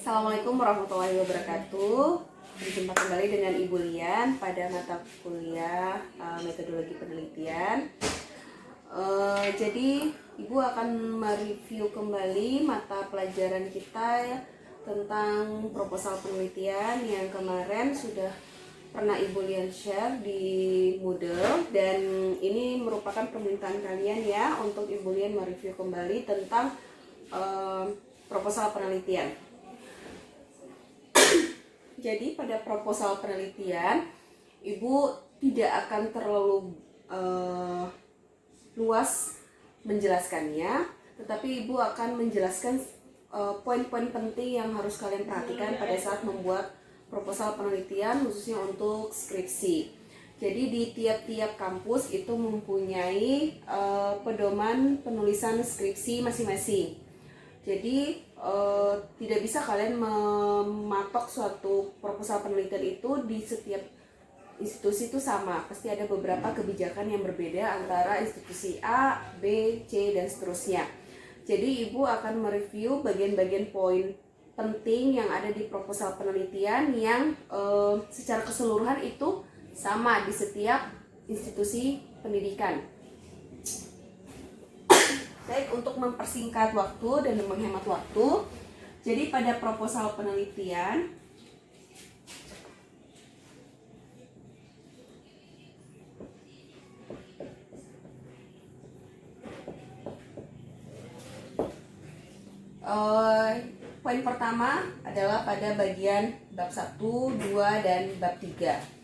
Assalamualaikum warahmatullahi wabarakatuh. Berjumpa kembali dengan Ibu Lian pada mata kuliah metodologi penelitian. Jadi Ibu akan mereview kembali mata pelajaran kita tentang proposal penelitian yang kemarin sudah pernah Ibu Lian share di Moodle, dan ini merupakan permintaan kalian ya untuk Ibu Lian mereview kembali tentang proposal penelitian. Jadi pada proposal penelitian Ibu tidak akan terlalu luas menjelaskannya, tetapi Ibu akan menjelaskan poin-poin penting yang harus kalian perhatikan pada saat membuat proposal penelitian, khususnya untuk skripsi. Jadi di tiap-tiap kampus itu mempunyai pedoman penulisan skripsi masing-masing. Jadi tidak bisa kalian mematok suatu proposal penelitian itu di setiap institusi itu sama. Pasti ada beberapa kebijakan yang berbeda antara institusi A, B, C, dan seterusnya. Jadi Ibu akan mereview bagian-bagian poin penting yang ada di proposal penelitian yang secara keseluruhan itu sama di setiap institusi pendidikan. Baik, untuk mempersingkat waktu dan menghemat waktu, jadi pada proposal penelitian poin pertama adalah pada bagian bab 1, 2, dan bab 3.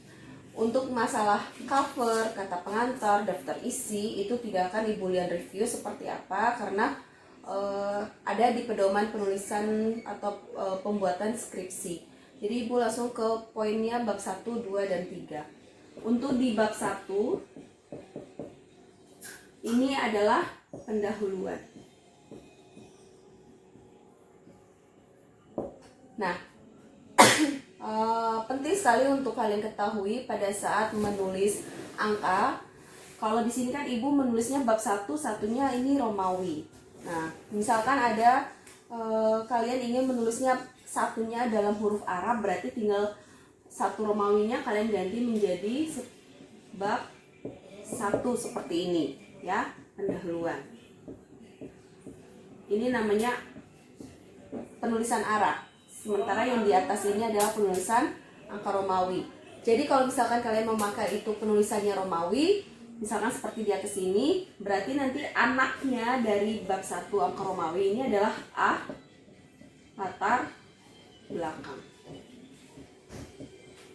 Untuk masalah cover, kata pengantar, daftar isi itu tidak akan Ibu Lian review seperti apa, karena ada di pedoman penulisan atau pembuatan skripsi. Jadi Ibu langsung ke poinnya bab 1, 2, dan 3. Untuk di bab 1 ini adalah pendahuluan. Nah, penting sekali untuk kalian ketahui pada saat menulis angka. Kalau di sini kan Ibu menulisnya bab 1, satunya ini Romawi. Nah, misalkan ada kalian ingin menulisnya satunya dalam huruf Arab, berarti tinggal satu Romawinya kalian ganti menjadi bab 1 seperti ini, ya, pendahuluan. Ini namanya penulisan Arab. Sementara yang di atas ini adalah penulisan angka Romawi. Jadi kalau misalkan kalian memakai itu penulisannya Romawi, misalkan seperti di atas ini, berarti nanti anaknya dari bab 1 angka Romawi ini adalah A, latar belakang.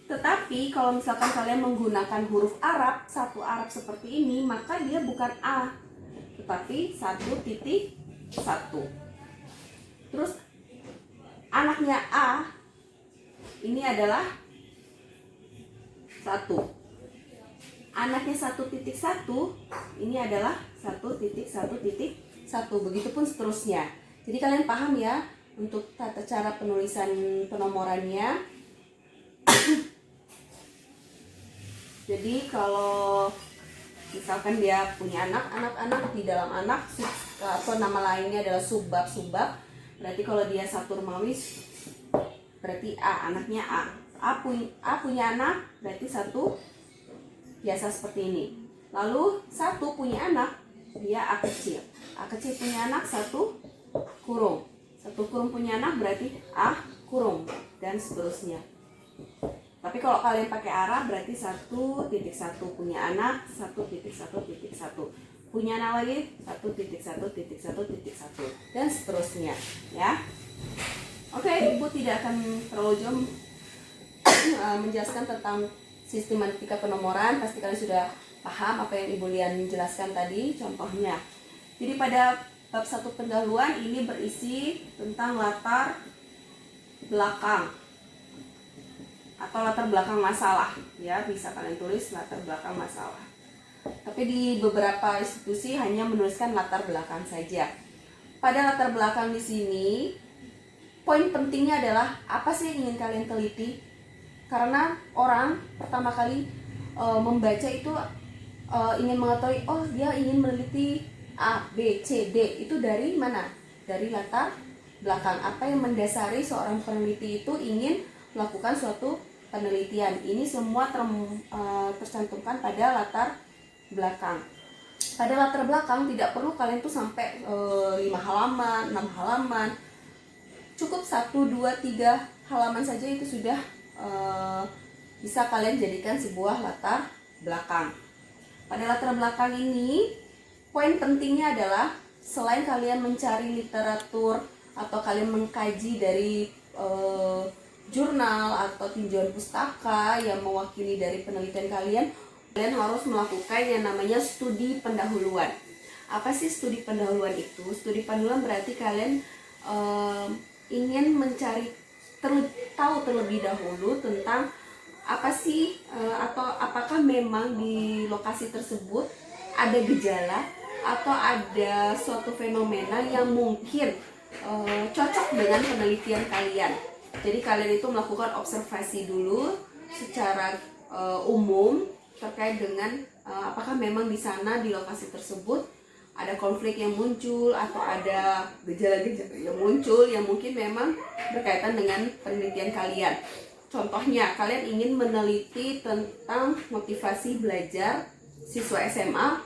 Tetapi kalau misalkan kalian menggunakan huruf Arab, satu Arab seperti ini, maka dia bukan A, tetapi 1.1. Terus anaknya A ini adalah 1. Anaknya 1.1 ini adalah 1.1.1. Begitupun seterusnya. Jadi kalian paham ya untuk tata cara penulisan penomorannya. Jadi kalau misalkan dia punya anak-anak di dalam anak atau nama lainnya adalah subbab, berarti kalau dia satu Romawi berarti A, anaknya A. A punya anak berarti 1 biasa seperti ini. Lalu 1 punya anak, dia A kecil. A kecil punya anak 1 kurung. 1 kurung punya anak berarti A kurung, dan seterusnya. Tapi kalau kalian pakai Arab berarti 1.1 punya anak 1.1.1, punya anak lagi 1.1.1, dan seterusnya, ya. Oke, Ibu tidak akan terlalu jauh menjelaskan tentang sistematika penomoran. Pasti kalian sudah paham apa yang Ibu Lian jelaskan tadi contohnya. Jadi pada bab 1 pendahuluan ini berisi tentang latar belakang atau latar belakang masalah, ya, bisa kalian tulis latar belakang masalah. Tapi di beberapa institusi hanya menuliskan latar belakang saja. Pada latar belakang di sini, poin pentingnya adalah apa sih yang ingin kalian teliti? Karena orang pertama kali membaca itu ingin mengetahui, dia ingin meneliti A, B, C, D. Itu dari mana? Dari latar belakang. Apa yang mendasari seorang peneliti itu ingin melakukan suatu penelitian. Ini semua tercantumkan pada latar belakang. Pada latar belakang tidak perlu kalian tuh sampai 5 halaman, 6 halaman. Cukup 1, 2, 3 halaman saja itu sudah bisa kalian jadikan sebuah latar belakang. Pada latar belakang ini, poin pentingnya adalah selain kalian mencari literatur atau kalian mengkaji dari jurnal atau tinjauan pustaka yang mewakili dari penelitian kalian harus melakukan yang namanya studi pendahuluan. Apa sih studi pendahuluan itu? Studi pendahuluan berarti kalian ingin mencari tahu terlebih dahulu tentang apa sih atau apakah memang di lokasi tersebut ada gejala atau ada suatu fenomena yang mungkin cocok dengan penelitian kalian. Jadi kalian itu melakukan observasi dulu secara umum terkait dengan apakah memang di sana di lokasi tersebut ada konflik yang muncul atau ada gejala-gejala yang muncul yang mungkin memang berkaitan dengan penelitian kalian. Contohnya, kalian ingin meneliti tentang motivasi belajar siswa SMA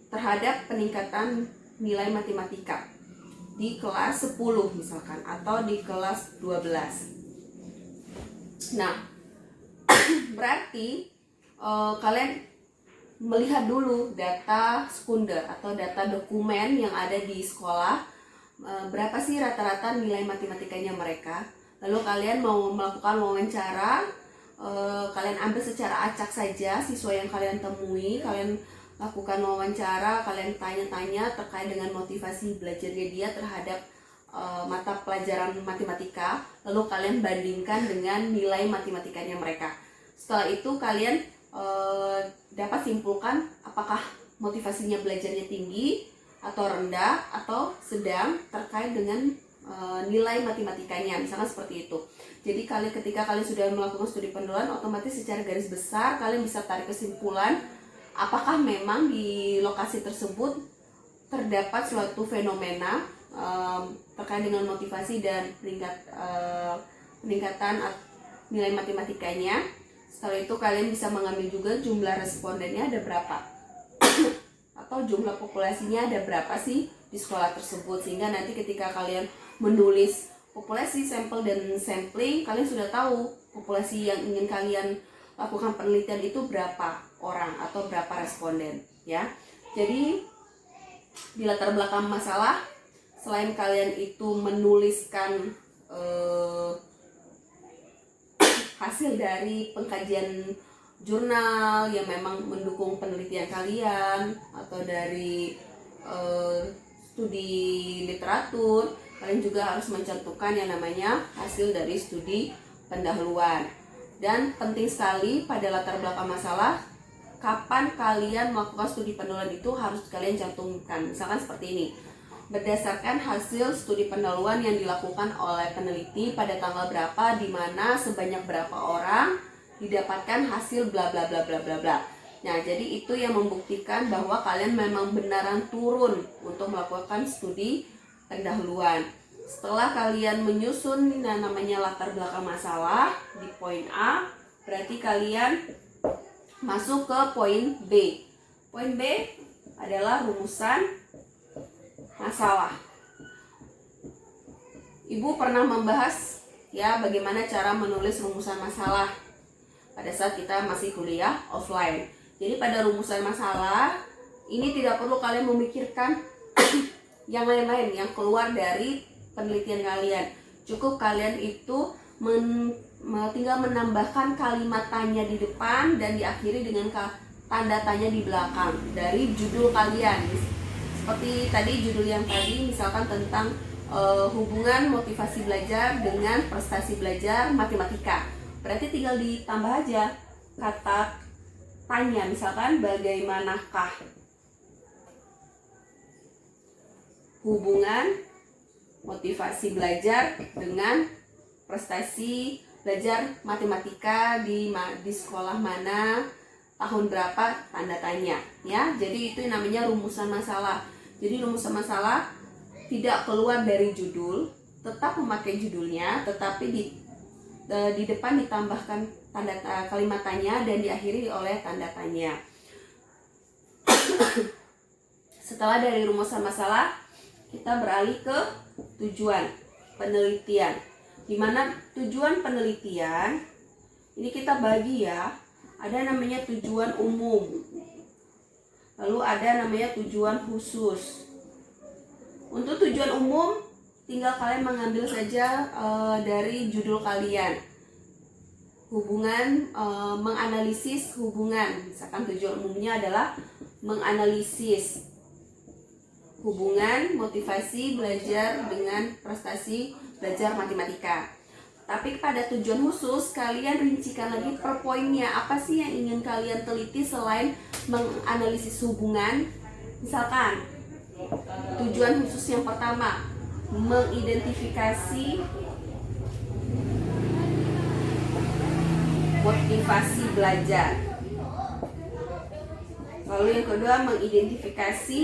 terhadap peningkatan nilai matematika di kelas 10 misalkan atau di kelas 12. Nah, berarti kalian melihat dulu data sekunder atau data dokumen yang ada di sekolah, berapa sih rata-rata nilai matematikanya mereka. Lalu kalian mau melakukan wawancara, kalian ambil secara acak saja siswa yang kalian temui, kalian lakukan wawancara, kalian tanya-tanya terkait dengan motivasi belajarnya dia terhadap mata pelajaran matematika, lalu kalian bandingkan dengan nilai matematikanya mereka. Setelah itu kalian dapat simpulkan apakah motivasinya belajarnya tinggi atau rendah atau sedang terkait dengan nilai matematikanya, misalkan seperti itu. Jadi ketika kalian sudah melakukan studi pendahuluan, otomatis secara garis besar kalian bisa tarik kesimpulan apakah memang di lokasi tersebut terdapat suatu fenomena terkait dengan motivasi dan peningkatan nilai matematikanya. Setelah itu kalian bisa mengambil juga jumlah respondennya ada berapa atau jumlah populasinya ada berapa sih di sekolah tersebut, sehingga nanti ketika kalian menulis populasi, sampel, dan sampling, kalian sudah tahu populasi yang ingin kalian lakukan penelitian itu berapa orang atau berapa responden ya. Jadi di latar belakang masalah, selain kalian itu menuliskan hasil dari pengkajian jurnal yang memang mendukung penelitian kalian atau dari studi literatur, kalian juga harus mencantumkan yang namanya hasil dari studi pendahuluan. Dan penting sekali pada latar belakang masalah, kapan kalian melakukan studi pendahuluan itu harus kalian cantumkan. Misalkan seperti ini, berdasarkan hasil studi pendahuluan yang dilakukan oleh peneliti pada tanggal berapa, di mana, sebanyak berapa orang, didapatkan hasil bla bla bla bla bla bla. Nah, jadi itu yang membuktikan bahwa kalian memang benaran turun untuk melakukan studi pendahuluan. Setelah kalian menyusun namanya latar belakang masalah di poin A, berarti kalian masuk ke poin B. Poin B adalah rumusan masalah. Ibu pernah membahas ya bagaimana cara menulis rumusan masalah pada saat kita masih kuliah offline. Jadi pada rumusan masalah ini tidak perlu kalian memikirkan yang lain-lain yang keluar dari penelitian kalian. Cukup kalian itu tinggal menambahkan kalimat tanya di depan dan diakhiri dengan tanda tanya di belakang dari judul kalian. Seperti tadi judul yang tadi misalkan tentang hubungan motivasi belajar dengan prestasi belajar matematika. Berarti tinggal ditambah aja kata tanya, misalkan bagaimanakah hubungan motivasi belajar dengan prestasi belajar matematika di sekolah mana, tahun berapa, tanda tanya ya. Jadi itu namanya rumusan masalah. Jadi rumusan masalah tidak keluar dari judul, tetap memakai judulnya, tetapi di depan ditambahkan tanda kalimat tanya dan diakhiri oleh tanda tanya. Setelah dari rumusan masalah, kita beralih ke tujuan penelitian. Dimana tujuan penelitian ini kita bagi ya, ada namanya tujuan umum, lalu ada namanya tujuan khusus. Untuk tujuan umum, tinggal kalian mengambil saja dari judul kalian, hubungan, menganalisis hubungan. Misalkan tujuan umumnya adalah menganalisis hubungan motivasi belajar dengan prestasi belajar matematika. Tapi pada tujuan khusus, kalian rincikan lagi per poinnya, apa sih yang ingin kalian teliti selain menganalisis hubungan. Misalkan tujuan khusus yang pertama, mengidentifikasi motivasi belajar. Lalu yang kedua, mengidentifikasi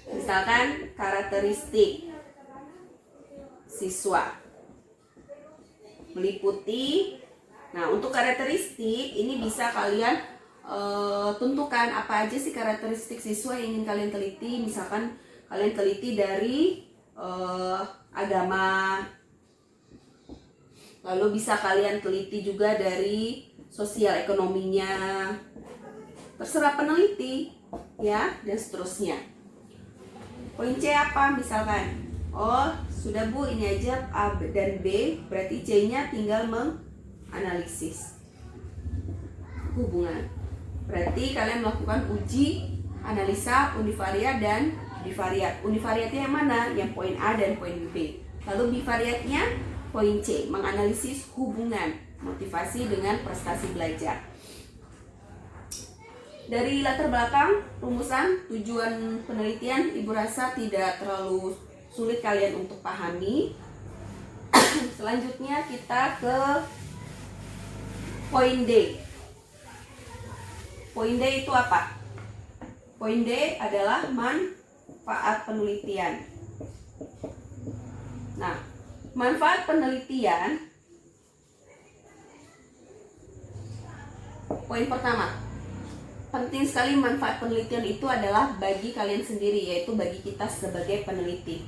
misalkan karakteristik siswa, meliputi. Nah, untuk karakteristik ini bisa kalian tentukan apa aja sih karakteristik siswa yang ingin kalian teliti. Misalkan kalian teliti dari agama, lalu bisa kalian teliti juga dari sosial ekonominya, terserah peneliti ya, dan seterusnya. Poin C apa misalkan? Oh, sudah Bu, ini aja A dan B, berarti C-nya tinggal menganalisis hubungan. Berarti kalian melakukan uji analisa univariat dan bivariat. Univariatnya yang mana? Yang poin A dan poin B. Lalu bivariatnya poin C, menganalisis hubungan motivasi dengan prestasi belajar. Dari latar belakang rumusan tujuan penelitian, Ibu rasa tidak terlalu sulit kalian untuk pahami. Selanjutnya kita ke poin D. Poin D itu apa? Poin D adalah manfaat penelitian. Nah, manfaat penelitian, poin pertama, penting sekali. Manfaat penelitian itu adalah bagi kalian sendiri, yaitu bagi kita sebagai peneliti.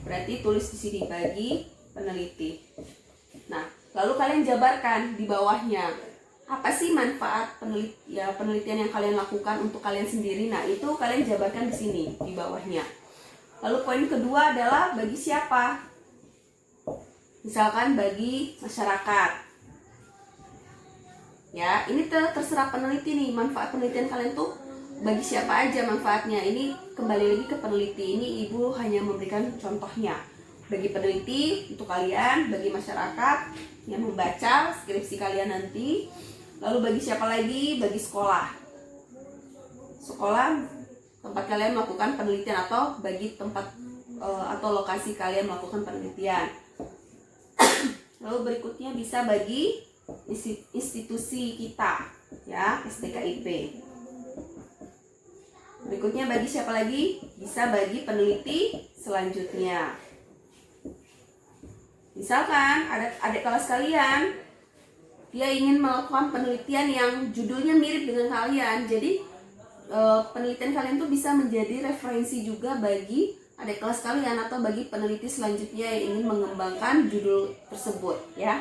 Berarti tulis di sini, bagi peneliti. Nah, lalu kalian jabarkan di bawahnya, apa sih manfaat penelitian yang kalian lakukan untuk kalian sendiri. Nah, itu kalian jabarkan di sini di bawahnya. Lalu poin kedua adalah bagi siapa? Misalkan bagi masyarakat. Ya, ini terserah peneliti nih, manfaat penelitian kalian tuh bagi siapa aja manfaatnya. Ini kembali lagi ke peneliti. Ini Ibu hanya memberikan contohnya. Bagi peneliti, untuk kalian, bagi masyarakat yang membaca skripsi kalian nanti. Lalu bagi siapa lagi? Bagi sekolah. Sekolah tempat kalian melakukan penelitian, atau bagi tempat atau lokasi kalian melakukan penelitian. Lalu berikutnya bisa bagi institusi kita ya, STKIP. Berikutnya bagi siapa lagi? Bisa bagi peneliti selanjutnya. Misalkan ada adik kelas kalian, dia ingin melakukan penelitian yang judulnya mirip dengan kalian. Jadi penelitian kalian tuh bisa menjadi referensi juga bagi adik kelas kalian atau bagi peneliti selanjutnya yang ingin mengembangkan judul tersebut ya.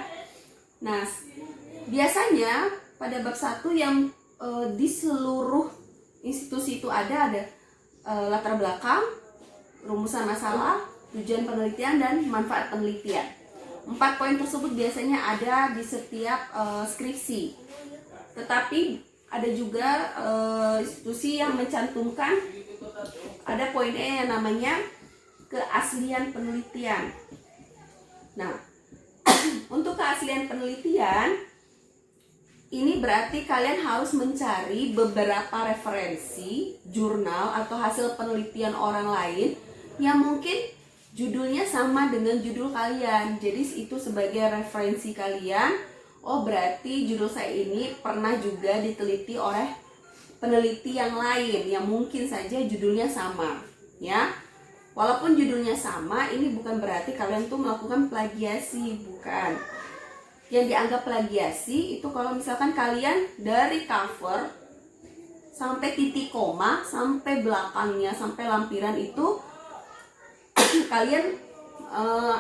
Nah, biasanya pada bab 1 yang di seluruh institusi itu ada latar belakang, rumusan masalah, tujuan penelitian, dan manfaat penelitian. 4 poin tersebut biasanya ada di setiap skripsi. Tetapi ada juga institusi yang mencantumkan ada poin E yang namanya keaslian penelitian. Nah, untuk keaslian penelitian ini berarti kalian harus mencari beberapa referensi, jurnal, atau hasil penelitian orang lain yang mungkin judulnya sama dengan judul kalian. Jadi itu sebagai referensi kalian. Oh, berarti judul saya ini pernah juga diteliti oleh peneliti yang lain yang mungkin saja judulnya sama, ya. Walaupun judulnya sama, ini bukan berarti kalian tuh melakukan plagiasi, bukan. Yang dianggap plagiasi itu kalau misalkan kalian dari cover sampai titik koma, sampai belakangnya, sampai lampiran itu kalian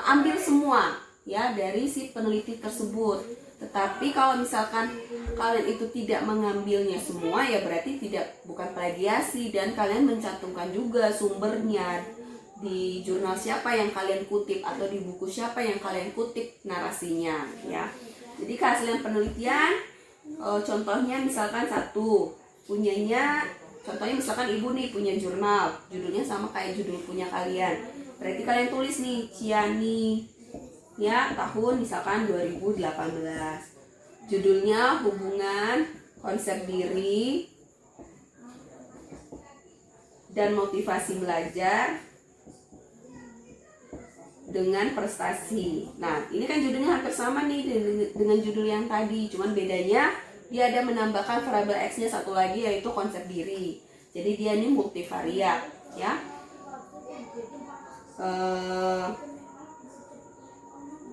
ambil semua ya dari si peneliti tersebut. Tetapi kalau misalkan kalian itu tidak mengambilnya semua, ya berarti bukan plagiasi, dan kalian mencantumkan juga sumbernya di jurnal siapa yang kalian kutip atau di buku siapa yang kalian kutip narasinya ya. Jadi kehasil penelitian contohnya misalkan contohnya misalkan ibu nih punya jurnal, judulnya sama kayak judul punya kalian. Berarti kalian tulis nih Ciani ya, tahun misalkan 2018. Judulnya hubungan konsep diri dan motivasi belajar dengan prestasi. Nah, ini kan judulnya hampir sama nih dengan judul yang tadi, cuman bedanya dia ada menambahkan variabel X-nya satu lagi, yaitu konsep diri. Jadi dia ini multivariat ya.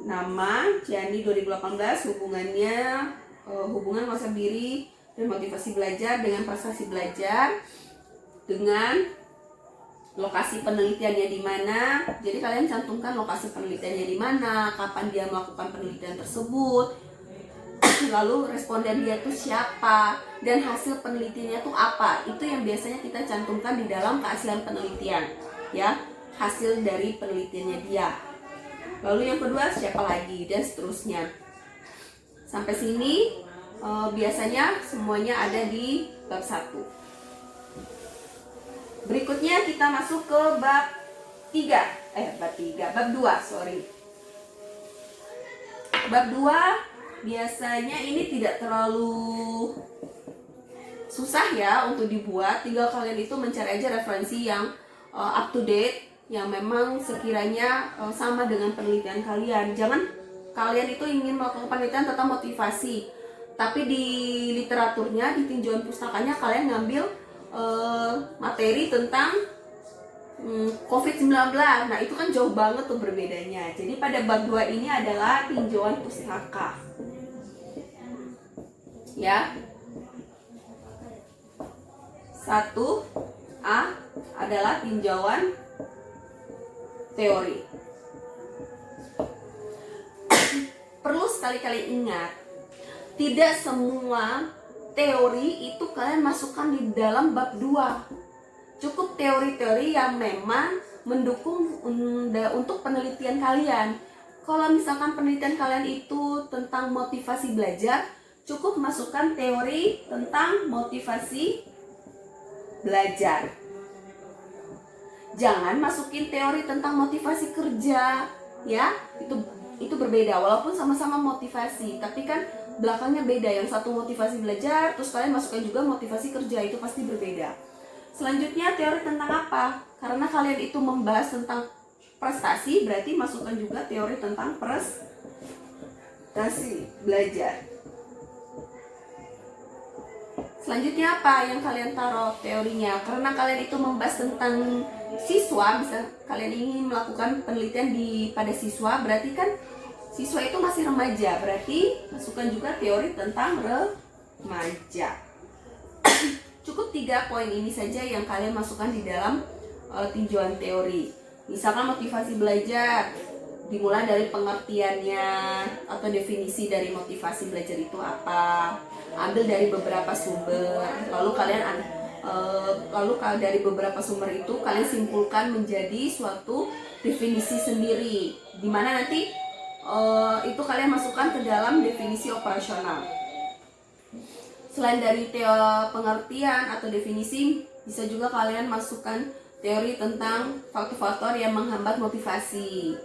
Nama Ciani 2018, hubungan konsep diri dan motivasi belajar dengan prestasi belajar, dengan lokasi penelitiannya di mana. Jadi kalian cantumkan lokasi penelitiannya di mana, kapan dia melakukan penelitian tersebut, lalu responden dia tuh siapa, dan hasil penelitiannya tuh apa. Itu yang biasanya kita cantumkan di dalam keaslian penelitian ya, hasil dari penelitiannya dia. Lalu yang kedua siapa lagi, dan seterusnya. Sampai sini biasanya semuanya ada di bab 1. Berikutnya kita masuk ke bab 2, sorry. Bab 2 biasanya ini tidak terlalu susah ya untuk dibuat. Tinggal kalian itu mencari aja referensi yang up to date, yang memang sekiranya sama dengan penelitian kalian. Jangan kalian itu ingin melakukan penelitian tentang motivasi, tapi di literaturnya, di tinjauan pustakanya kalian ngambil materi tentang COVID-19. Nah, itu kan jauh banget tuh berbedanya. Jadi pada bab 2 ini adalah tinjauan pustaka ya. 1A adalah tinjauan teori. Perlu sekali-kali ingat, tidak semua teori itu kalian masukkan di dalam bab 2. Cukup teori-teori yang memang mendukung untuk penelitian kalian. Kalau misalkan penelitian kalian itu tentang motivasi belajar, cukup masukkan teori tentang motivasi belajar. Jangan masukin teori tentang motivasi kerja ya. Itu berbeda, walaupun sama-sama motivasi, tapi kan belakangnya beda. Yang satu motivasi belajar, terus kalian masukkan juga motivasi kerja, itu pasti berbeda. Selanjutnya teori tentang apa? Karena kalian itu membahas tentang prestasi, berarti masukkan juga teori tentang prestasi belajar. Selanjutnya apa yang kalian taruh teorinya? Karena kalian itu membahas tentang siswa, bisa kalian ingin melakukan penelitian pada siswa, berarti kan siswa itu masih remaja, berarti masukkan juga teori tentang remaja. Cukup 3 poin ini saja yang kalian masukkan di dalam tinjauan teori. Misalkan motivasi belajar, dimulai dari pengertiannya atau definisi dari motivasi belajar itu apa. Ambil dari beberapa sumber, lalu dari beberapa sumber itu kalian simpulkan menjadi suatu definisi sendiri, dimana nanti itu kalian masukkan ke dalam definisi operasional. Selain dari pengertian atau definisi, bisa juga kalian masukkan teori tentang faktor-faktor yang menghambat motivasi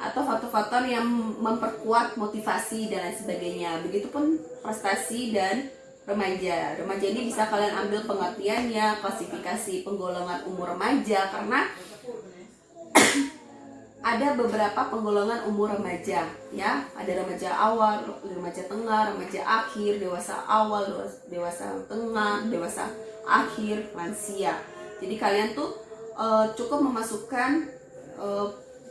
atau faktor-faktor yang memperkuat motivasi dan lain sebagainya. Begitupun prestasi dan remaja. Remaja ini bisa kalian ambil pengertiannya, klasifikasi penggolongan umur remaja, karena ada beberapa penggolongan umur remaja ya. Ada remaja awal, remaja tengah, remaja akhir, dewasa awal, dewasa tengah, dewasa akhir, lansia. Jadi kalian tuh cukup memasukkan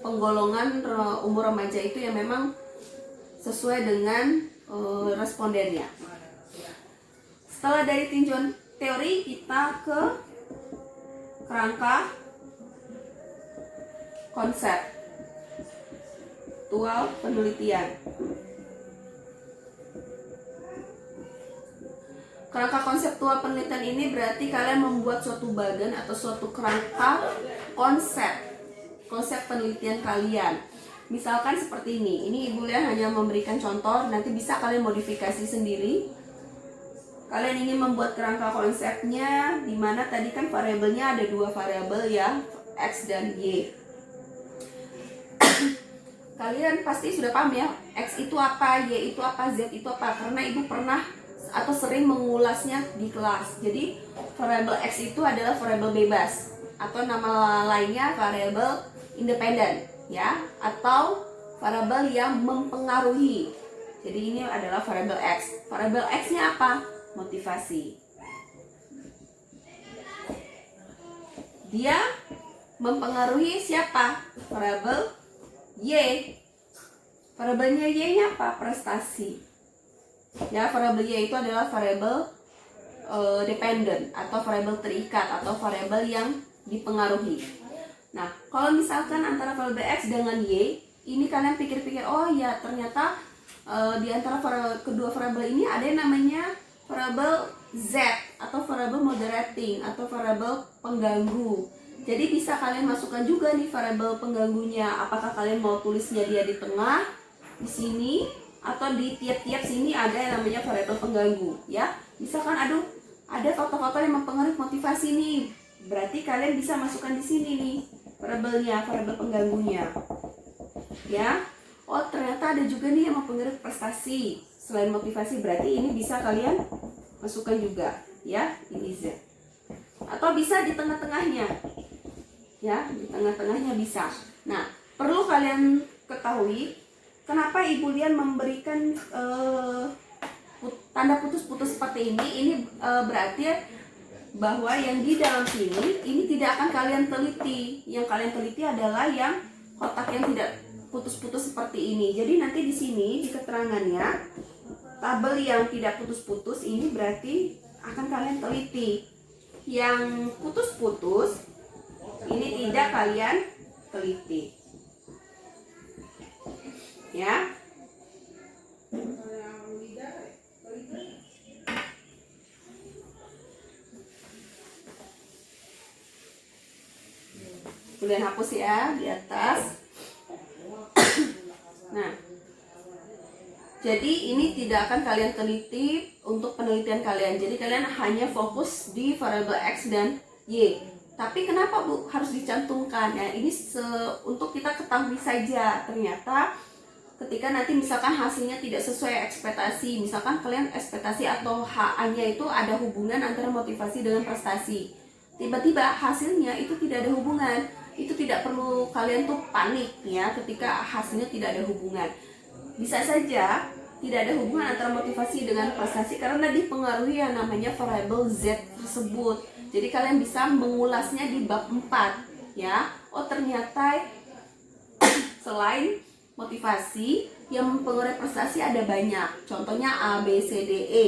penggolongan umur remaja itu yang memang sesuai dengan respondennya. Setelah dari tinjauan teori, kita ke kerangka konseptual penelitian. Kerangka konseptual penelitian ini berarti kalian membuat suatu badan atau suatu kerangka konsep penelitian kalian. Misalkan seperti ini Ibu Lian hanya memberikan contoh, nanti bisa kalian modifikasi sendiri. Kalian ingin membuat kerangka konsepnya, dimana tadi kan variabelnya ada 2 variabel ya, X dan Y. Kalian pasti sudah paham ya, X itu apa, Y itu apa, Z itu apa, karena Ibu pernah atau sering mengulasnya di kelas. Jadi variabel X itu adalah variabel bebas, atau nama lainnya variabel independen ya, atau variabel yang mempengaruhi. Jadi ini adalah variabel X. Variabel X-nya apa? Motivasi. Dia mempengaruhi siapa? Variabel Y. Variabelnya Y-nya apa? Prestasi. Ya, variabel Y itu adalah variabel dependent atau variabel terikat atau variabel yang dipengaruhi. Nah, kalau misalkan antara variabel X dengan Y, ini kalian pikir-pikir, oh ya ternyata di antara kedua variabel ini ada yang namanya variabel Z atau variabel moderating atau variabel pengganggu. Jadi bisa kalian masukkan juga nih variabel pengganggunya. Apakah kalian mau tulisnya dia di tengah, di sini, atau di tiap-tiap sini ada yang namanya variabel pengganggu ya. Misalkan aduh, ada faktor-faktor yang mempengaruhi motivasi nih. Berarti kalian bisa masukkan di sini nih variabelnya, variabel pengganggunya. Ya. Oh, ternyata ada juga nih yang mempengaruhi prestasi. Selain motivasi, berarti ini bisa kalian masukkan juga ya, ini Z. Atau bisa di tengah-tengahnya. Ya, di tengah-tengahnya bisa. Nah, perlu kalian ketahui kenapa Ibu Lian memberikan tanda putus-putus seperti ini. Ini berarti bahwa yang di dalam sini ini tidak akan kalian teliti. Yang kalian teliti adalah yang kotak yang tidak putus-putus seperti ini. Jadi nanti di sini di keterangannya tabel yang tidak putus-putus ini berarti akan kalian teliti. Yang putus-putus ini tidak kalian teliti. Ya. Kalian hapus ya di atas. Nah, jadi ini tidak akan kalian teliti untuk penelitian kalian. Jadi kalian hanya fokus di variabel X dan Y. Tapi kenapa Bu harus dicantumkan? Ya, ini untuk kita ketahui saja. Ternyata ketika nanti misalkan hasilnya tidak sesuai ekspektasi, misalkan kalian ekspektasi atau HA-nya itu ada hubungan antara motivasi dengan prestasi. Tiba-tiba hasilnya itu tidak ada hubungan. Itu tidak perlu kalian tuh panik ya ketika hasilnya tidak ada hubungan. Bisa saja tidak ada hubungan antara motivasi dengan prestasi karena dipengaruhi yang namanya variabel Z tersebut. Jadi kalian bisa mengulasnya di bab 4 ya. Oh, ternyata selain motivasi yang mempengaruhi prestasi ada banyak. Contohnya A, B, C, D, E.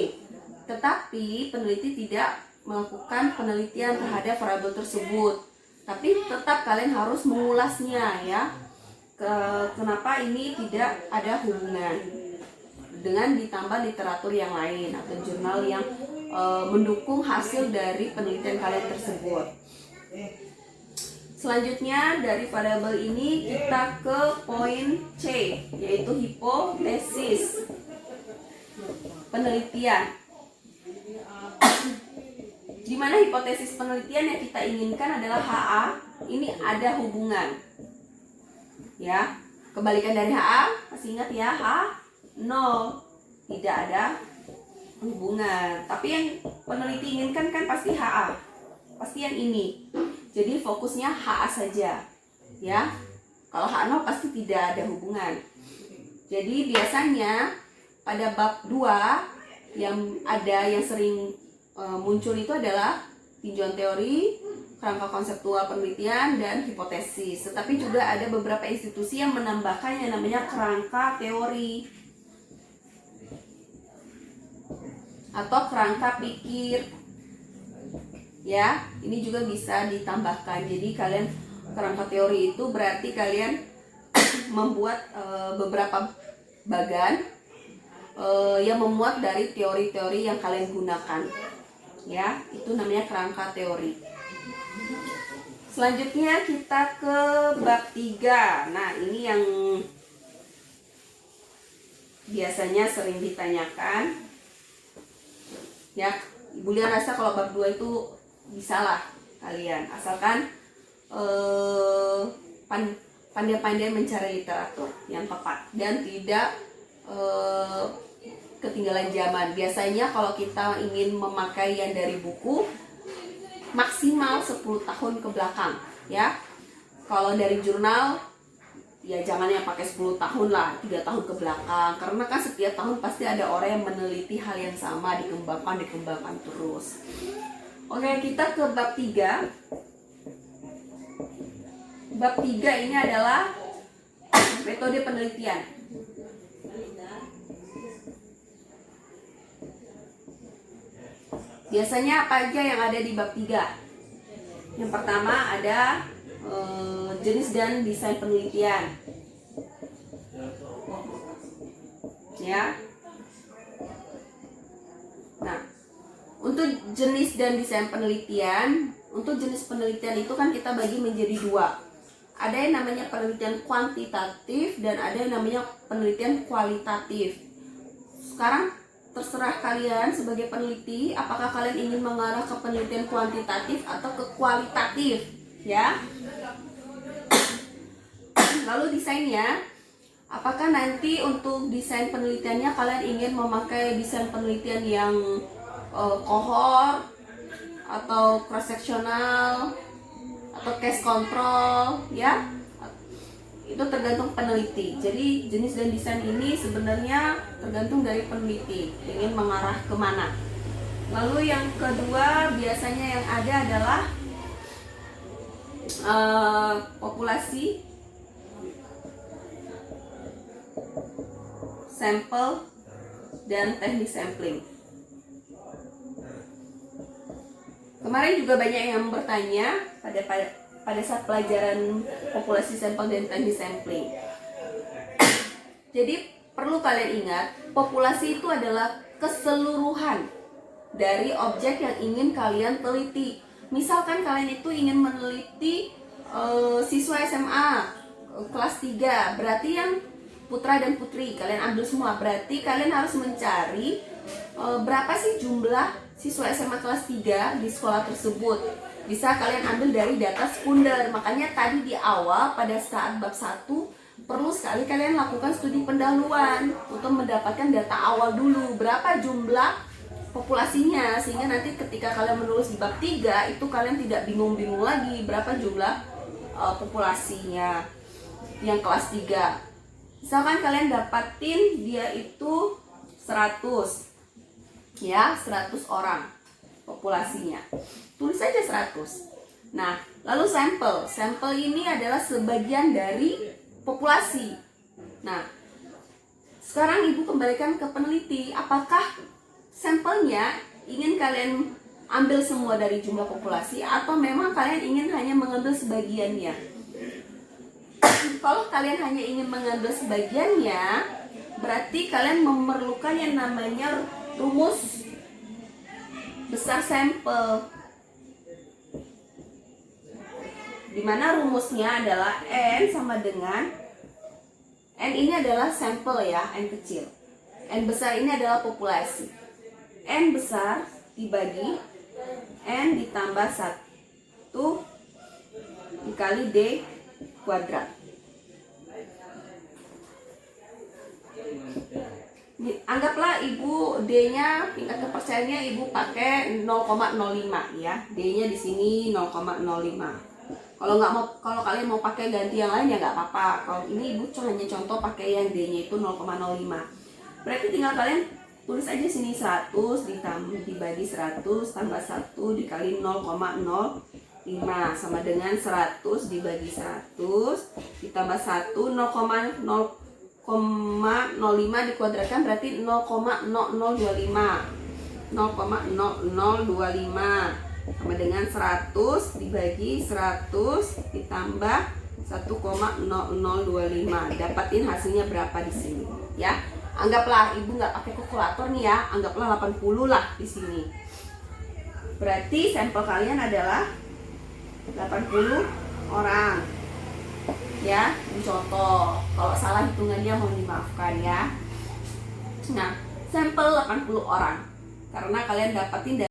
Tetapi peneliti tidak melakukan penelitian terhadap variabel tersebut. Tapi tetap kalian harus mengulasnya ya. Kenapa ini tidak ada hubungan dengan ditambah literatur yang lain atau jurnal yang mendukung hasil dari penelitian kalian tersebut. Selanjutnya dari variabel ini kita ke poin C, yaitu hipotesis penelitian. Di mana hipotesis penelitian yang kita inginkan adalah HA ini ada hubungan. Ya, kebalikan dari HA, masih ingat ya, H 0, tidak ada hubungan. Tapi yang peneliti inginkan kan pasti HA, pasti yang ini. Jadi fokusnya HA saja, ya. Kalau H0 pasti tidak ada hubungan. Jadi biasanya pada bab 2 yang sering muncul itu adalah tinjauan teori, kerangka konseptual penelitian, dan hipotesis. Tetapi juga ada beberapa institusi yang menambahkan yang namanya kerangka teori atau kerangka pikir. Ya, ini juga bisa ditambahkan. Jadi kalian kerangka teori itu berarti kalian membuat beberapa bagan yang memuat dari teori-teori yang kalian gunakan. Ya, itu namanya kerangka teori. Selanjutnya kita ke bab 3. Nah, ini yang biasanya sering ditanyakan. Ya, Ibu Lia rasa kalau bab 2 itu bisalah kalian, asalkan pandai-pandai mencari literatur yang tepat dan tidak ketinggalan zaman. Biasanya kalau kita ingin memakai yang dari buku, maksimal 10 tahun ke belakang, ya. Kalau dari jurnal, ya jangan yang pakai 10 tahun lah, 3 tahun ke belakang. Karena kan setiap tahun pasti ada orang yang meneliti hal yang sama, dikembangkan terus. Oke, kita ke bab 3. Bab 3 ini adalah metode penelitian. Biasanya apa aja yang ada di bab 3? Yang pertama ada jenis dan desain penelitian. Ya. Nah, untuk jenis dan desain penelitian, untuk jenis penelitian itu kan kita bagi menjadi 2. Ada yang namanya penelitian kuantitatif dan ada yang namanya penelitian kualitatif. Sekarang terserah kalian sebagai peneliti, apakah kalian ingin mengarah ke penelitian kuantitatif atau ke kualitatif, ya. Lalu desainnya, apakah nanti untuk desain penelitiannya kalian ingin memakai desain penelitian yang kohort atau cross sectional atau case control, ya. Itu tergantung peneliti. Jadi jenis dan desain ini sebenarnya tergantung dari peneliti ingin mengarah kemana. Lalu yang kedua biasanya yang ada adalah populasi, sampel, dan teknik sampling. Kemarin juga banyak yang bertanya pada saat pelajaran populasi, sampel, dan teknik sampling. Jadi perlu kalian ingat, populasi itu adalah keseluruhan dari objek yang ingin kalian teliti. Misalkan kalian itu ingin meneliti siswa SMA kelas 3, berarti yang putra dan putri kalian ambil semua. Berarti kalian harus mencari berapa sih jumlah siswa SMA kelas 3 di sekolah tersebut. Bisa kalian ambil dari data sekunder. Makanya tadi di awal pada saat bab 1 perlu sekali kalian lakukan studi pendahuluan untuk mendapatkan data awal dulu, berapa jumlah populasinya, sehingga nanti ketika kalian menulis di bab 3 itu kalian tidak bingung-bingung lagi berapa jumlah populasinya yang kelas 3. Misalkan kalian dapatin dia itu 100, ya, 100 orang populasinya, tulis saja 100. Nah, lalu sampel. Sampel ini adalah sebagian dari populasi. Nah, sekarang ibu kembalikan ke peneliti. Apakah sampelnya ingin kalian ambil semua dari jumlah populasi atau memang kalian ingin hanya mengambil sebagiannya? Kalau kalian hanya ingin mengambil sebagiannya, berarti kalian memerlukan yang namanya rumus besar sampel, dimana rumusnya adalah N sama dengan N ini adalah sampel, ya, N kecil. N besar ini adalah populasi. N besar dibagi N ditambah 1 dikali D kuadrat. Anggaplah ibu D-nya, tingkat kepercayaannya ibu pakai 0,05, ya. D-nya di sini 0,05. Kalau kalian mau pakai ganti yang lain ya nggak apa-apa. Kalau ini ibu hanya contoh pakai yang D-nya itu 0,05. Berarti tinggal kalian tulis aja sini 100 dibagi 100 tambah 1 dikali 0,05. sama dengan 100 dibagi 100 ditambah 1 0,05 dikuadratkan berarti 0,0025 sama dengan 100 dibagi 100 ditambah 1,0025. Dapatin hasilnya berapa di sini ya. Anggaplah ibu nggak pakai kalkulator nih ya, anggaplah 80 lah di sini. Berarti sampel kalian adalah 80 orang. Ya, ini contoh. Kalau salah hitungannya mohon dimaafkan ya. Nah, sampel 80 orang. Karena kalian dapatin dari.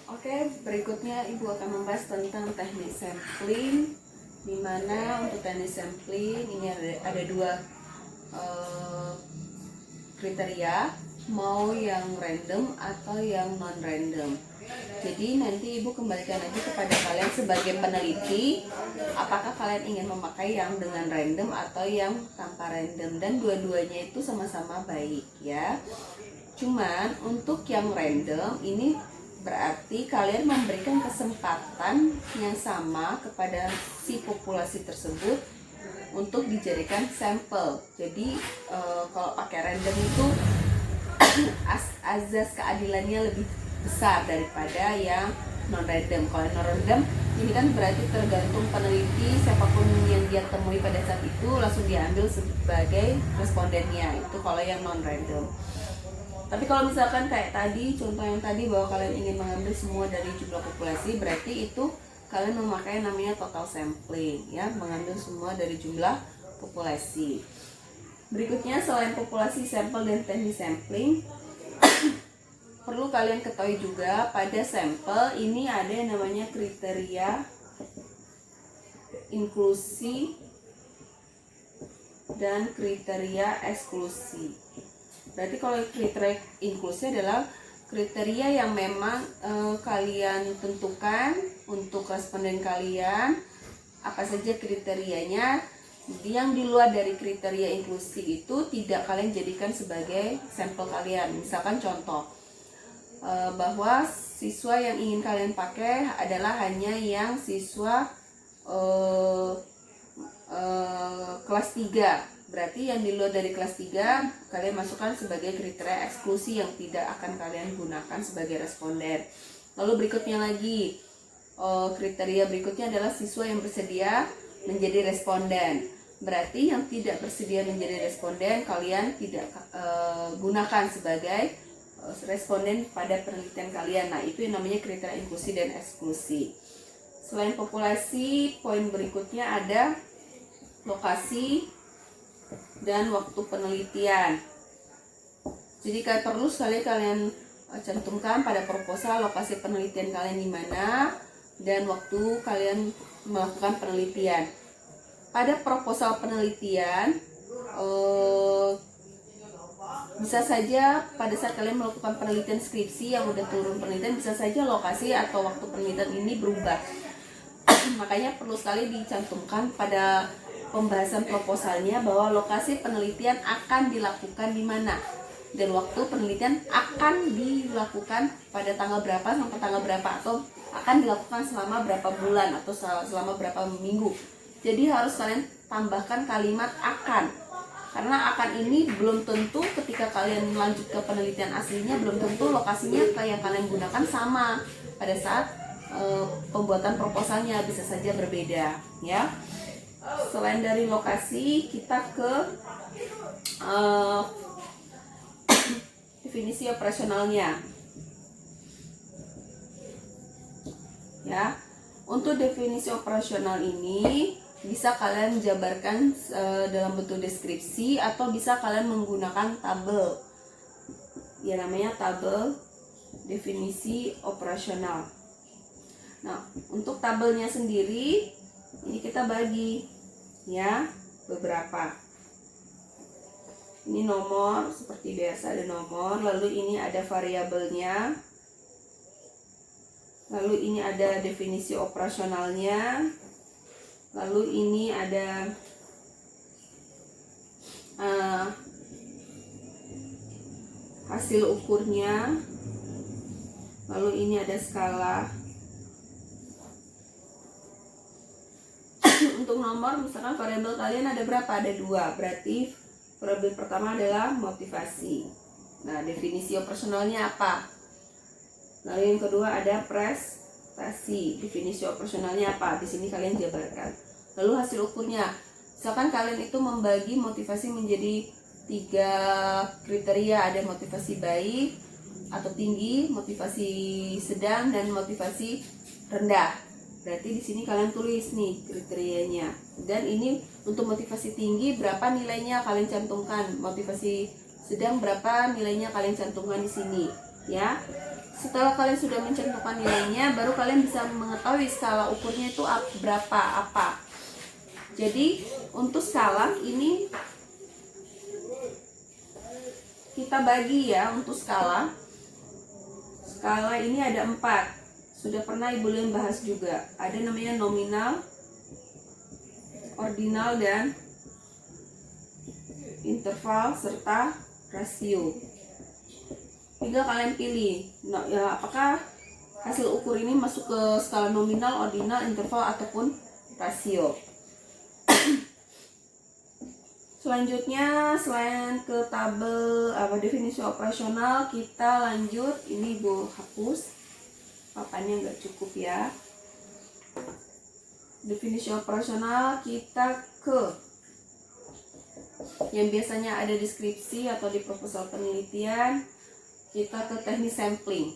Oke, berikutnya ibu akan membahas tentang teknik sampling. Dimana untuk teknik sampling ini ada dua kriteria, mau yang random atau yang non random. Jadi nanti ibu kembalikan lagi kepada kalian sebagai peneliti, apakah kalian ingin memakai yang dengan random atau yang tanpa random, dan dua-duanya itu sama-sama baik ya. Cuman untuk yang random ini berarti kalian memberikan kesempatan yang sama kepada si populasi tersebut untuk dijadikan sampel. Jadi kalau pakai random itu azas keadilannya lebih besar daripada yang non random. Kalau non random ini kan berarti tergantung peneliti, siapapun yang dia temui pada saat itu langsung diambil sebagai respondennya. Itu kalau yang non random. Tapi kalau misalkan kayak tadi, contoh yang tadi bahwa kalian ingin mengambil semua dari jumlah populasi, berarti itu kalian memakai namanya total sampling ya, mengambil semua dari jumlah populasi. Berikutnya, selain populasi, sampel, dan teknik sampling, perlu kalian ketahui juga pada sampel ini ada yang namanya kriteria inklusi dan kriteria eksklusi. Berarti kalau kriteria inklusi adalah kriteria yang memang kalian tentukan untuk responden kalian, apa saja kriterianya. Yang di luar dari kriteria inklusi itu tidak kalian jadikan sebagai sampel kalian. Misalkan contoh, bahwa siswa yang ingin kalian pakai adalah hanya yang siswa kelas 3. Berarti yang di luar dari kelas 3 kalian masukkan sebagai kriteria eksklusi yang tidak akan kalian gunakan sebagai responden. Lalu berikutnya lagi, kriteria berikutnya adalah siswa yang bersedia menjadi responden. Berarti yang tidak bersedia menjadi responden kalian tidak gunakan sebagai responden pada penelitian kalian. Nah, itu yang namanya kriteria inklusi dan eksklusi. Selain populasi, poin berikutnya ada lokasi dan waktu penelitian. Jadi perlu sekali kalian cantumkan pada proposal lokasi penelitian kalian di mana dan waktu kalian melakukan penelitian. Pada proposal penelitian bisa saja pada saat kalian melakukan penelitian skripsi yang udah turun penelitian, bisa saja lokasi atau waktu penelitian ini berubah. Makanya perlu sekali dicantumkan pada pembahasan proposalnya bahwa lokasi penelitian akan dilakukan di mana dan waktu penelitian akan dilakukan pada tanggal berapa sampai tanggal berapa, atau akan dilakukan selama berapa bulan atau selama berapa minggu. Jadi harus kalian tambahkan kalimat akan, karena akan ini belum tentu ketika kalian lanjut ke penelitian aslinya, belum tentu lokasinya yang kalian gunakan sama pada saat pembuatan proposalnya, bisa saja berbeda ya. Selain dari lokasi, kita ke definisi operasionalnya ya. Untuk definisi operasional ini bisa kalian jabarkan dalam bentuk deskripsi atau bisa kalian menggunakan tabel ya, namanya tabel definisi operasional. Nah, untuk tabelnya sendiri ini kita bagi ya beberapa. Ini nomor, seperti biasa ada nomor, lalu ini ada variabelnya, lalu ini ada definisi operasionalnya, lalu ini ada hasil ukurnya, lalu ini ada skala, untuk nomor, misalkan variabel kalian ada berapa? Ada 2. Berarti variabel pertama adalah motivasi. Nah, definisi operasionalnya apa? Lalu yang kedua ada prestasi. Definisi operasionalnya apa? Di sini kalian jabarkan. Lalu hasil ukurnya. Misalkan kalian itu membagi motivasi menjadi 3 kriteria. Ada motivasi baik atau tinggi, motivasi sedang, dan motivasi rendah. Berarti di sini kalian tulis nih kriterianya. Dan ini untuk motivasi tinggi berapa nilainya kalian cantumkan. Motivasi sedang berapa nilainya kalian cantumkan di sini, ya. Setelah kalian sudah mencantumkan nilainya, baru kalian bisa mengetahui skala ukurnya itu berapa apa. Jadi untuk skala ini kita bagi ya. Untuk skala ini ada 4. Sudah pernah Ibu Lian bahas juga. Ada namanya nominal, ordinal, dan interval serta rasio. Tinggal kalian pilih ya, apakah hasil ukur ini masuk ke skala nominal, ordinal, interval, ataupun rasio. Selanjutnya, selain ke tabel definisi operasional, kita lanjut. Ini Ibu hapus, papannya nggak cukup ya. Definisi operasional kita ke yang biasanya ada di skripsi atau di proposal penelitian. Kita ke teknik sampling.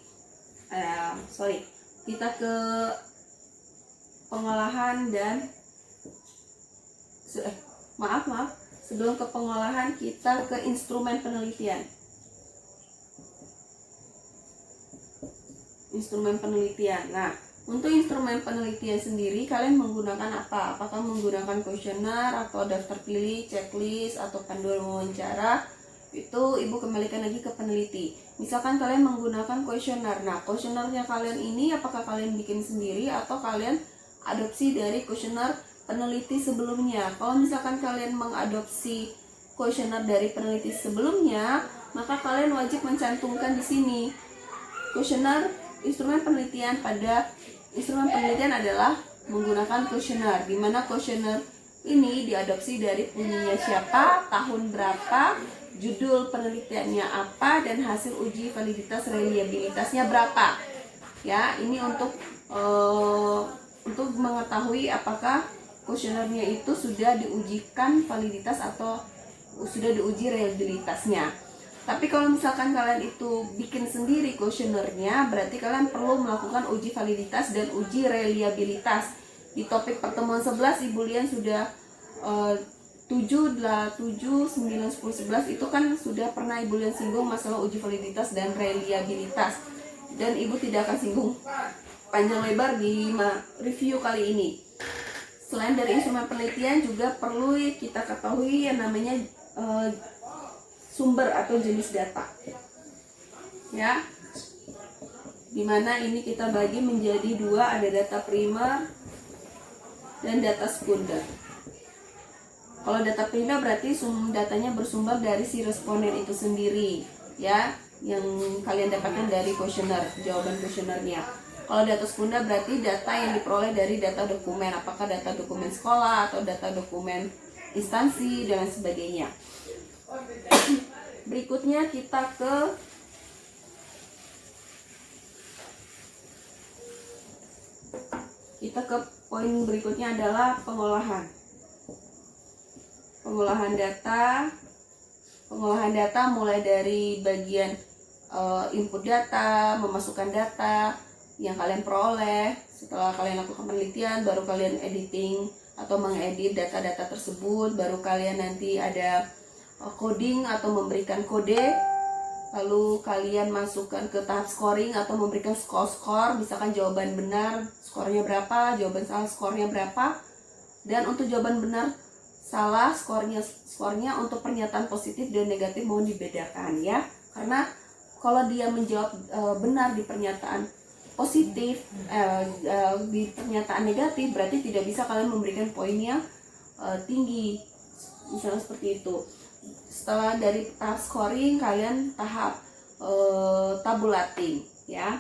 Kita ke pengolahan dan sebelum ke pengolahan kita ke instrumen penelitian. Nah, untuk instrumen penelitian sendiri kalian menggunakan apa? Apakah menggunakan kuesioner atau daftar pilih, checklist, atau panduan wawancara? Itu Ibu kembalikan lagi ke peneliti. Misalkan kalian menggunakan kuesioner. Nah, kuesionernya kalian ini apakah kalian bikin sendiri atau kalian adopsi dari kuesioner peneliti sebelumnya? Kalau misalkan kalian mengadopsi kuesioner dari peneliti sebelumnya, maka kalian wajib mencantumkan di sini kuesioner instrumen penelitian. Pada instrumen penelitian adalah menggunakan kuesioner, di mana kuesioner ini diadopsi dari punyanya siapa, tahun berapa, judul penelitiannya apa, dan hasil uji validitas reliabilitasnya berapa. Ya, ini untuk mengetahui apakah kuesionernya itu sudah diujikan validitas atau sudah diuji reliabilitasnya. Tapi kalau misalkan kalian itu bikin sendiri kuesionernya, berarti kalian perlu melakukan uji validitas dan uji reliabilitas. Di topik pertemuan 11 Ibu Lian sudah 7, 9, 10, 11 itu kan sudah pernah Ibu Lian singgung masalah uji validitas dan reliabilitas. Dan Ibu tidak akan singgung panjang lebar di review kali ini. Selain dari instrumen penelitian juga perlu kita ketahui yang namanya sumber atau jenis data. Ya. Dimana ini kita bagi menjadi 2, ada data primer dan data sekunder. Kalau data primer berarti datanya bersumber dari si responden itu sendiri, ya, yang kalian dapatkan dari kuesioner, jawaban kuesionernya. Kalau data sekunder berarti data yang diperoleh dari data dokumen, apakah data dokumen sekolah atau data dokumen instansi dan sebagainya. Berikutnya kita ke poin berikutnya adalah pengolahan. Pengolahan data mulai dari bagian input data, memasukkan data yang kalian peroleh. Setelah kalian lakukan penelitian, baru kalian editing atau mengedit data-data tersebut, baru kalian nanti ada coding atau memberikan kode, lalu kalian masukkan ke tahap scoring atau memberikan skor, misalkan jawaban benar skornya berapa, jawaban salah skornya berapa, dan untuk jawaban benar salah skornya untuk pernyataan positif dan negatif mohon dibedakan ya, karena kalau dia menjawab benar di pernyataan positif, di pernyataan negatif, berarti tidak bisa kalian memberikan poinnya tinggi, misalnya seperti itu. Setelah dari tahap scoring, kalian tahap tabulating ya.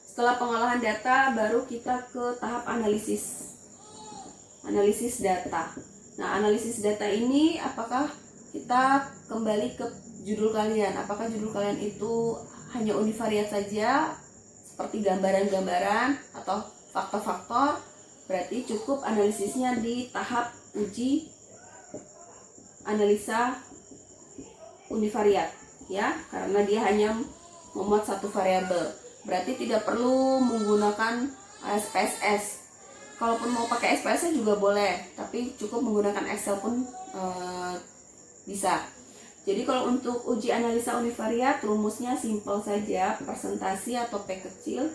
Setelah pengolahan data, baru kita ke tahap analisis. analisis data. Nah, analisis data ini apakah kita kembali ke judul kalian? Apakah judul kalian itu hanya univariat saja seperti gambaran-gambaran atau faktor-faktor? Berarti cukup analisisnya di tahap uji analisa univariat ya, karena dia hanya memuat satu variabel. Berarti tidak perlu menggunakan SPSS. Kalaupun mau pakai SPSS juga boleh, tapi cukup menggunakan Excel pun bisa. Jadi kalau untuk uji analisa univariat rumusnya simpel saja, persentasi atau P kecil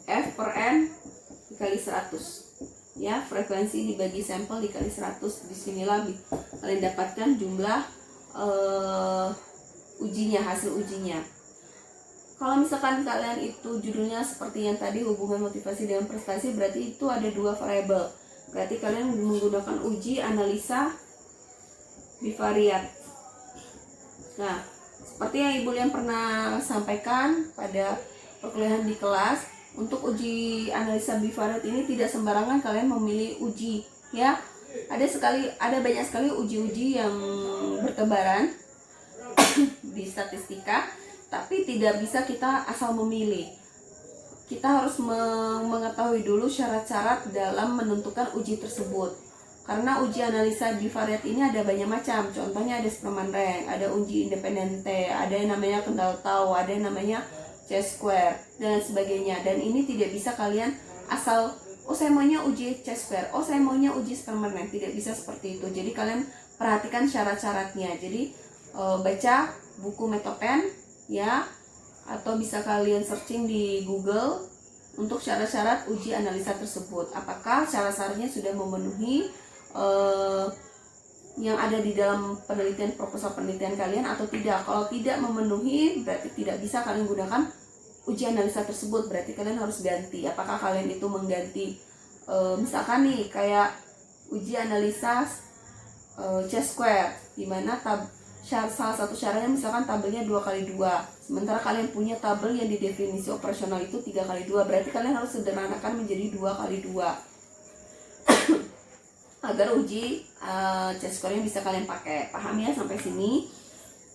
F per N dikali 100 ya, frekuensi dibagi sampel dikali 100. Disinilah kalian dapatkan jumlah ujinya, hasil ujinya. Kalau misalkan kalian itu judulnya seperti yang tadi, hubungan motivasi dengan prestasi, berarti itu ada dua variabel. Berarti kalian menggunakan uji analisa bivariat. Nah, seperti yang Ibu Lian pernah sampaikan pada perkuliahan di kelas, untuk uji analisa bivariat ini tidak sembarangan kalian memilih uji ya. Ada banyak sekali uji-uji yang bertebaran di statistika, tapi tidak bisa kita asal memilih. Kita harus mengetahui dulu syarat-syarat dalam menentukan uji tersebut. Karena uji analisa bivariat ini ada banyak macam. Contohnya ada Spearman Rank, ada uji independente, ada yang namanya kendal tahu, ada yang namanya C-square dan sebagainya. Dan ini tidak bisa kalian asal saya maunya uji C-square, saya maunya uji Spearman Rank. Tidak bisa seperti itu. Jadi kalian perhatikan syarat-syaratnya. Jadi baca buku Metopen ya, atau bisa kalian searching di Google untuk syarat-syarat uji analisa tersebut. Apakah syarat-syaratnya sudah memenuhi yang ada di dalam penelitian proposal penelitian kalian atau tidak. Kalau tidak memenuhi, berarti tidak bisa kalian gunakan uji analisa tersebut. Berarti kalian harus ganti. Apakah kalian itu mengganti misalkan nih kayak uji analisa C-square, dimana salah satu syaratnya misalkan tabelnya 2x2, sementara kalian punya tabel yang di definisi operasional itu 3x2, berarti kalian harus sederhanakan menjadi 2x2 agar uji C-square nya bisa kalian pakai. Paham ya sampai sini?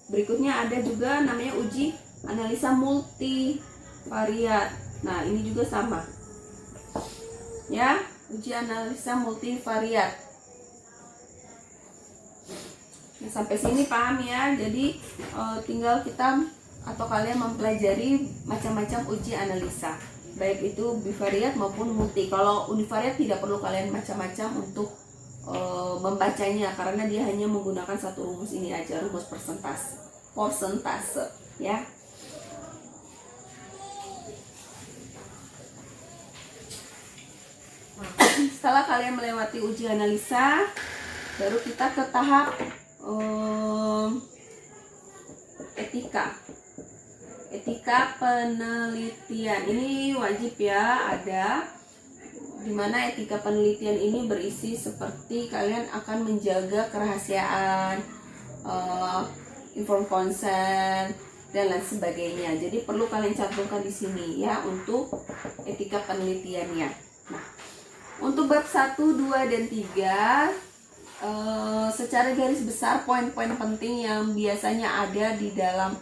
Berikutnya ada juga namanya uji analisa multivariat. Nah, ini juga sama ya, uji analisa multivariat. Nah, sampai sini paham ya. Jadi tinggal kita atau kalian mempelajari macam-macam uji analisa, baik itu bivariat maupun multi. Kalau univariat tidak perlu kalian macam-macam untuk membacanya, karena dia hanya menggunakan satu rumus ini aja, rumus persentase ya. Setelah kalian melewati uji analisa, baru kita ke tahap etika penelitian. Ini wajib ya ada, dimana etika penelitian ini berisi seperti kalian akan menjaga kerahasiaan, informed consent dan lain sebagainya. Jadi perlu kalian cantumkan di sini ya untuk etika penelitiannya. Nah, untuk bab 1, 2 dan 3 secara garis besar poin-poin penting yang biasanya ada di dalam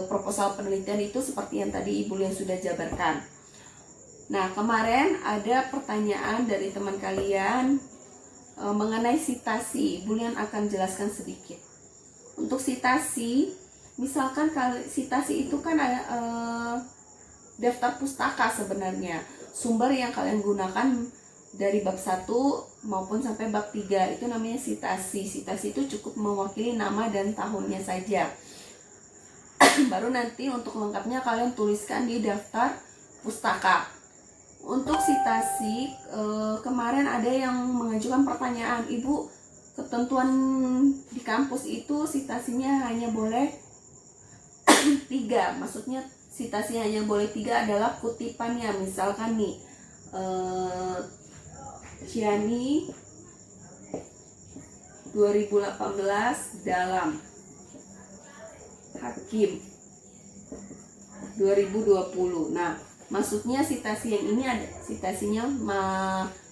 proposal penelitian itu seperti yang tadi Ibu Lian sudah jabarkan. Nah, kemarin ada pertanyaan dari teman kalian mengenai sitasi. Ibu Lian akan jelaskan sedikit. Untuk sitasi, misalkan sitasi itu kan ada daftar pustaka sebenarnya. Sumber yang kalian gunakan dari bab 1 maupun sampai bab 3 itu namanya sitasi. Sitasi itu cukup mewakili nama dan tahunnya saja. Baru nanti untuk lengkapnya kalian tuliskan di daftar pustaka. Untuk sitasi kemarin ada yang mengajukan pertanyaan, Ibu, ketentuan di kampus itu sitasinya hanya boleh 3. Maksudnya sitasi hanya boleh 3 adalah kutipannya. Misalkan nih Ciani 2018 dalam Hakim 2020. Nah, maksudnya sitasi yang ini ada sitasinya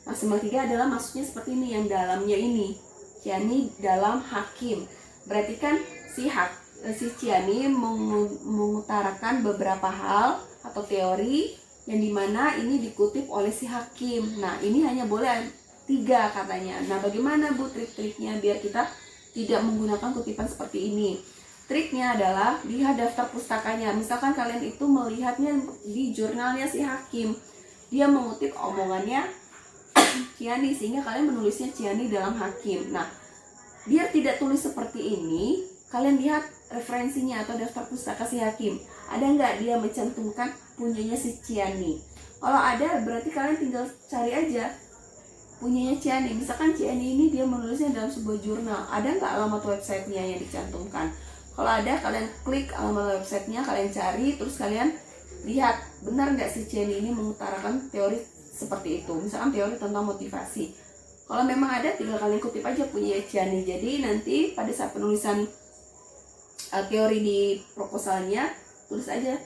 Maksimal 3 adalah maksudnya seperti ini, yang dalamnya ini. Ciani dalam hakim. Berarti kan si Ciani mengutarakan beberapa hal atau teori yang dimana ini dikutip oleh si hakim. Nah, ini hanya boleh 3 katanya. Nah, bagaimana Bu trik-triknya biar kita tidak menggunakan kutipan seperti ini? Triknya adalah lihat daftar pustakanya. Misalkan kalian itu melihatnya di jurnalnya si hakim, dia mengutip omongannya Ciani, sehingga kalian menulisnya Ciani dalam hakim. Nah, biar tidak tulis seperti ini, kalian lihat referensinya atau daftar pustaka si hakim. Ada nggak dia mencantumkan punyanya si Ciani? Kalau ada, berarti kalian tinggal cari aja punyanya Ciani. Misalkan Ciani ini dia menulisnya dalam sebuah jurnal, ada nggak alamat websitenya yang dicantumkan? Kalau ada, kalian klik alamat websitenya, kalian cari, terus kalian lihat benar nggak si Ciani ini mengutarakan teori seperti itu. Misalkan teori tentang motivasi, kalau memang ada, tinggal kalian kutip aja punya Ciani. Jadi nanti pada saat penulisan teori di proposalnya, tulis aja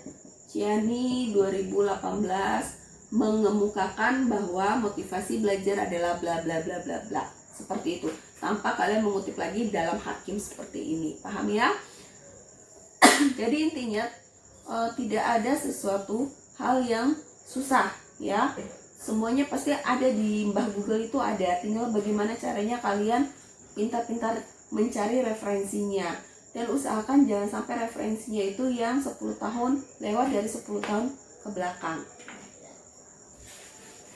Ciani 2018 mengemukakan bahwa motivasi belajar adalah bla bla bla bla bla, seperti itu, tanpa kalian mengutip lagi dalam hakim seperti ini. Paham ya? Jadi intinya tidak ada sesuatu hal yang susah ya. Semuanya pasti ada di Mbah Google, itu ada. Tinggal bagaimana caranya kalian pintar-pintar mencari referensinya. Dan usahakan jangan sampai referensinya itu yang 10 tahun lewat dari 10 tahun ke belakang.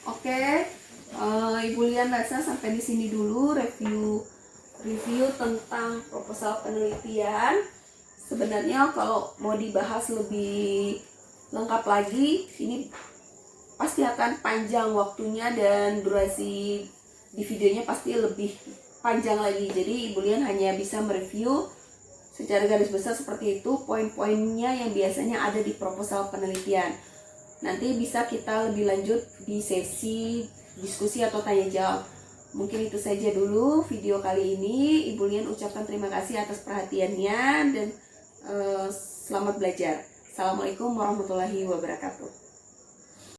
Oke, Ibu Lian rasa sampai di sini dulu review tentang proposal penelitian. Sebenarnya kalau mau dibahas lebih lengkap lagi, ini pasti akan panjang waktunya dan durasi di videonya pasti lebih panjang lagi. Jadi Ibu Lian hanya bisa mereview secara garis besar seperti itu, poin-poinnya yang biasanya ada di proposal penelitian. Nanti bisa kita lebih lanjut di sesi diskusi atau tanya jawab. Mungkin itu saja dulu video kali ini. Ibu Lian ucapkan terima kasih atas perhatiannya dan selamat belajar. Assalamualaikum warahmatullahi wabarakatuh.